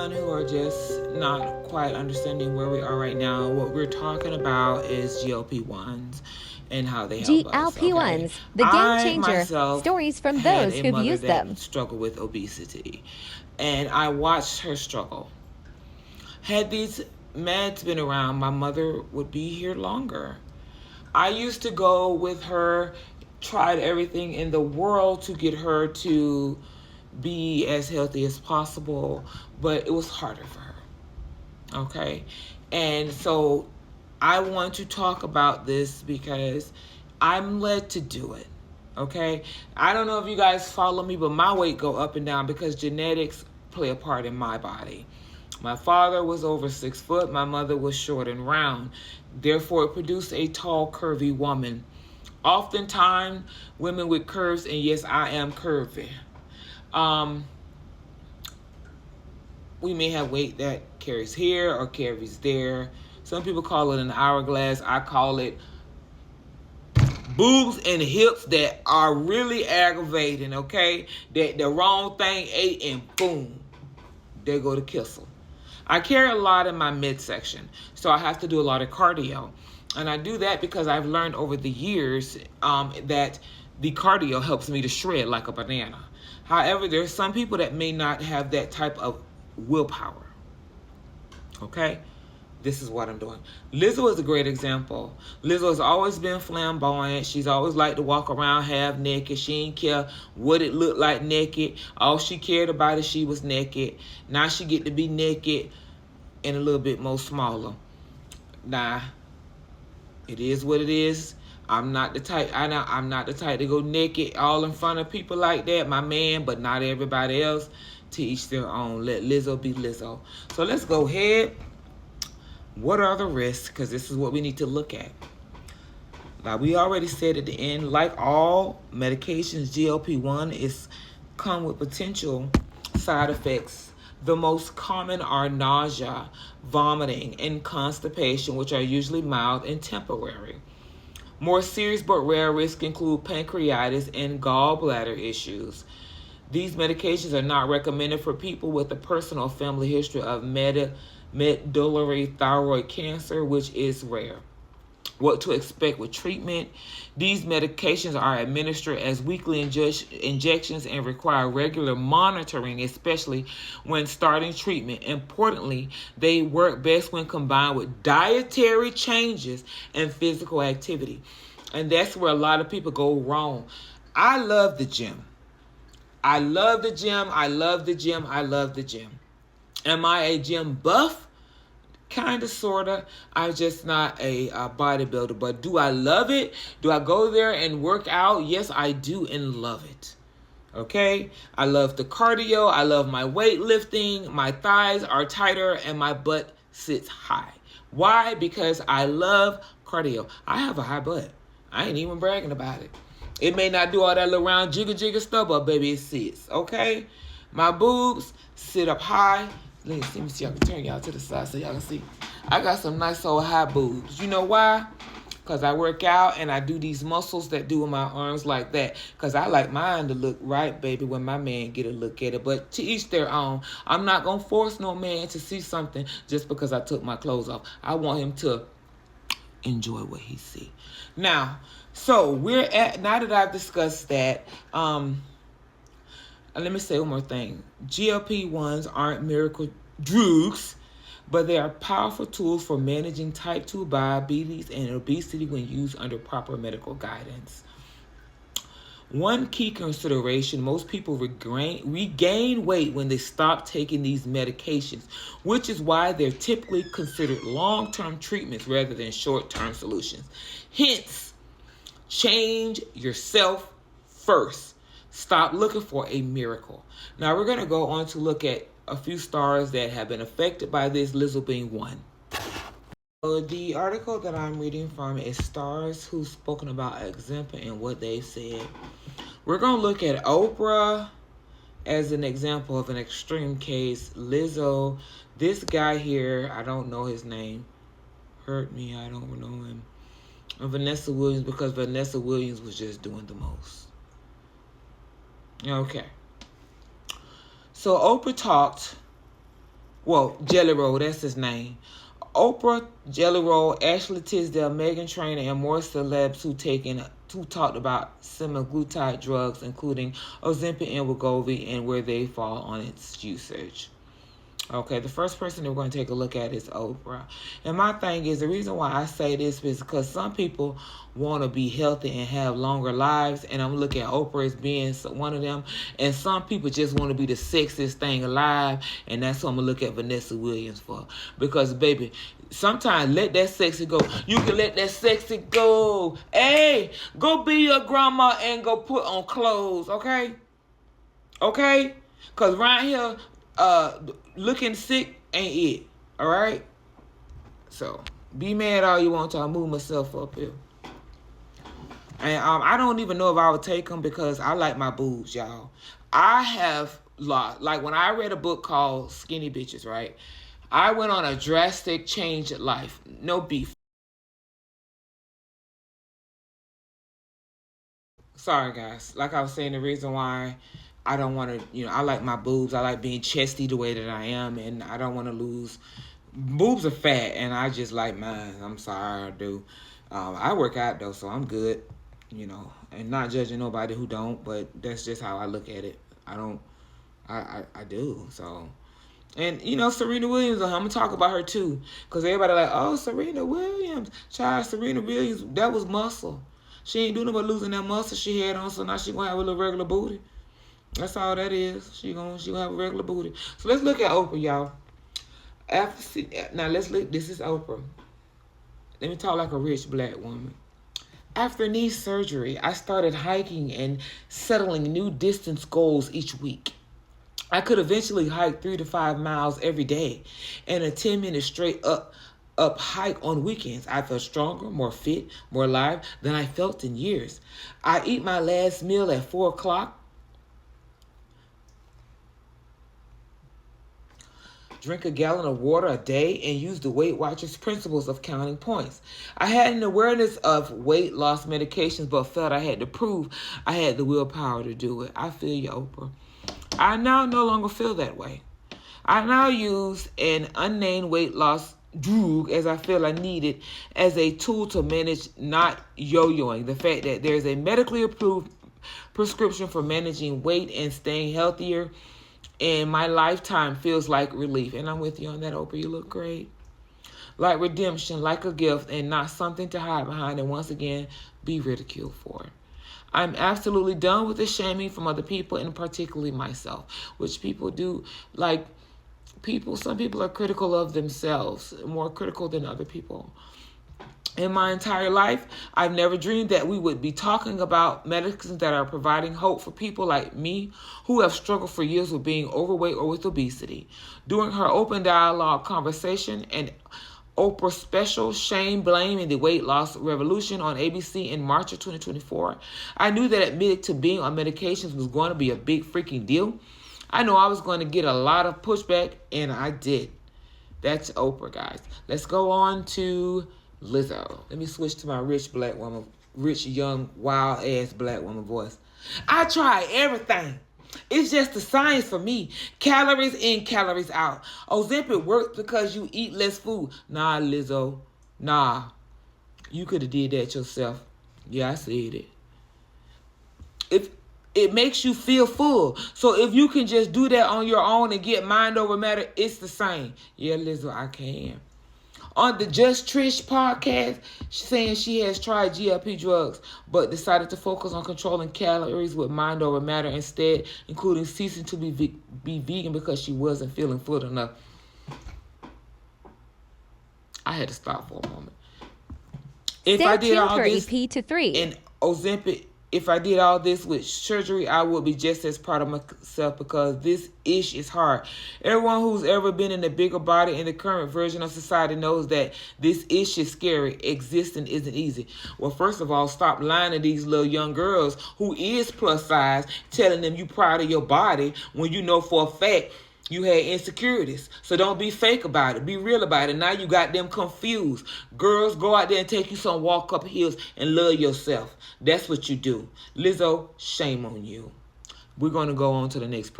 anyone who are just not quite understanding where we are right now, what we're talking about is GLP-1s and how they help us, okay? GLP-1's, the game I changer. myself Stories from had those a who've mother used that them. struggled with obesity, and I watched her struggle. Had these meds been around, my mother would be here longer. I used to go with her, tried everything in the world to get her to be as healthy as possible, but it was harder for her. Okay? And so I want to talk about this because I'm led to do it. Okay? I don't know if you guys follow me, but my weight go up and down because genetics play a part in my body. My father was over 6 foot. My mother was short and round. Therefore, it produced a tall, curvy woman. Oftentimes, women with curves, and yes, I am curvy. We may have weight that carries here or carries there. Some people call it an hourglass. I call it boobs and hips that are really aggravating, okay? That the wrong thing ate and boom, there go the kissel. I carry a lot in my midsection, so I have to do a lot of cardio. And I do that because I've learned over the years that the cardio helps me to shred like a banana. However, there's some people that may not have that type of willpower. Okay? This is what I'm doing. Lizzo is a great example. Lizzo has always been flamboyant. She's always liked to walk around half naked. She didn't care what it looked like naked. All she cared about is she was naked. Now she get to be naked and a little bit more smaller. Nah, it is what it is. I'm not the type to go naked all in front of people like that. My man, but not everybody else. To each their own. Let Lizzo be Lizzo. So let's go ahead. What are the risks? Because this is what we need to look at. Now, we already said at the end, like all medications, GLP-1 is come with potential side effects. The most common are nausea, vomiting, and constipation, which are usually mild and temporary. More serious but rare risks include pancreatitis and gallbladder issues. These medications are not recommended for people with a personal family history of medullary thyroid cancer, which is rare. What to expect with treatment. These medications are administered as weekly injections and require regular monitoring, especially when starting treatment. Importantly, they work best when combined with dietary changes and physical activity. And that's where a lot of people go wrong. I love the gym. I love the gym. I love the gym. I love the gym. Am I a gym buff? Kind of, sort of. I'm just not a bodybuilder. But do I love it? Do I go there and work out? Yes, I do and love it. Okay? I love the cardio. I love my weightlifting. My thighs are tighter and my butt sits high. Why? Because I love cardio. I have a high butt. I ain't even bragging about it. It may not do all that little round jigger stuff, but baby, it sits. Okay? My boobs sit up high. Let me see. I can turn y'all to the side so y'all can see. I got some nice old high boobs. You know why? Because I work out and I do these muscles that do in my arms like that. Because I like mine to look right, baby, when my man get a look at it. But to each their own. I'm not going to force no man to see something just because I took my clothes off. I want him to enjoy what he see. Now, so now that I've discussed that, let me say one more thing. GLP-1s aren't miracle drugs, but they are powerful tools for managing type 2 diabetes and obesity when used under proper medical guidance. One key consideration, most people regain weight when they stop taking these medications, which is why they're typically considered long-term treatments rather than short-term solutions. Hence, change yourself first. Stop looking for a miracle. Now we're going to go on to look at a few stars that have been affected by this, Lizzo being one. So the article that I'm reading from is Stars Who've Spoken About Ozempic and what they've said. We're going to look at Oprah as an example of an extreme case. Lizzo, this guy here, I don't know his name. Hurt me, I don't know him. And Vanessa Williams, because Vanessa Williams was just doing the most. Okay. So Oprah talked Well, Jelly Roll, that's his name. Oprah, Jelly Roll, Ashley Tisdale, Megan Trainor, and more celebs who talked about semaglutide drugs, including Ozempic and Wegovy, and where they fall on its usage. Okay, the first person that we're going to take a look at is Oprah. And my thing is, the reason why I say this is because some people want to be healthy and have longer lives, and I'm looking at Oprah as being one of them. And some people just want to be the sexiest thing alive, and that's what I'm going to look at Vanessa Williams for. Because, baby, sometimes let that sexy go. You can let that sexy go. Hey, go be your grandma and go put on clothes, okay? Okay? Because right here, looking sick ain't it. All right? So, be mad all you want to. I'll move myself up here. And I don't even know if I would take them because I like my boobs, y'all. I have lost. Like, when I read a book called Skinny Bitches, right? I went on a drastic change in life. No beef. Sorry, guys. Like I was saying, the reason why I don't want to, I like my boobs. I like being chesty the way that I am, and I don't want to lose. Boobs are fat, and I just like mine. I'm sorry, I do. I work out, though, so I'm good, and not judging nobody who don't, but that's just how I look at it. I don't, I do, so. And, Serena Williams, I'm going to talk about her, too, because everybody like, oh, Serena Williams. Child, Serena Williams, that was muscle. She ain't doing about losing that muscle she had on, so now she gonna have a little regular booty. That's all that is. She gonna have a regular booty. So let's look at Oprah, y'all. Now let's look. This is Oprah. Let me talk like a rich black woman. After knee surgery, I started hiking and settling new distance goals each week. I could eventually hike 3 to 5 miles every day, and a 10-minute straight up hike on weekends. I felt stronger, more fit, more alive than I felt in years. I eat my last meal at 4 o'clock. Drink a gallon of water a day and use the Weight Watchers principles of counting points. I had an awareness of weight loss medications, but felt I had to prove I had the willpower to do it. I feel you, Oprah. I now no longer feel that way. I now use an unnamed weight loss drug as I feel I need it as a tool to manage not yo-yoing. The fact that there's a medically approved prescription for managing weight and staying healthier in my lifetime feels like relief. And I'm with you on that, Oprah. You look great. Like redemption, like a gift, and not something to hide behind and once again be ridiculed for. I'm absolutely done with the shaming from other people and particularly myself, which people do. Like, some people are critical of themselves, more critical than other people. In my entire life, I've never dreamed that we would be talking about medicines that are providing hope for people like me who have struggled for years with being overweight or with obesity. During her open dialogue conversation and Oprah's special Shame, Blame, and the Weight Loss Revolution on ABC in March of 2024, I knew that admitting to being on medications was going to be a big freaking deal. I know I was going to get a lot of pushback, and I did. That's Oprah, guys. Let's go on to Lizzo. Let me switch to my rich black woman, rich, young, wild-ass black woman voice. I try everything. It's just the science for me. Calories in, calories out. Ozempic works because you eat less food. Nah, Lizzo. Nah. You could have did that yourself. Yeah, I said it. If it makes you feel full. So if you can just do that on your own and get mind over matter, it's the same. Yeah, Lizzo, I can. On the Just Trish podcast, she's saying she has tried GLP drugs, but decided to focus on controlling calories with mind over matter instead, including ceasing to be vegan because she wasn't feeling full enough. I had to stop for a moment. If I did all this and Ozempic, if I did all this with surgery, I would be just as proud of myself because this ish is hard. Everyone who's ever been in a bigger body in the current version of society knows that this ish is scary. Existing isn't easy. Well, first of all, stop lying to these little young girls who is plus size, telling them you proud of your body when you know for a fact you had insecurities. So don't be fake about it. Be real about it. Now you got them confused. Girls, go out there and take you some walk up hills and love yourself. That's what you do. Lizzo, shame on you. We're going to go on to the next person.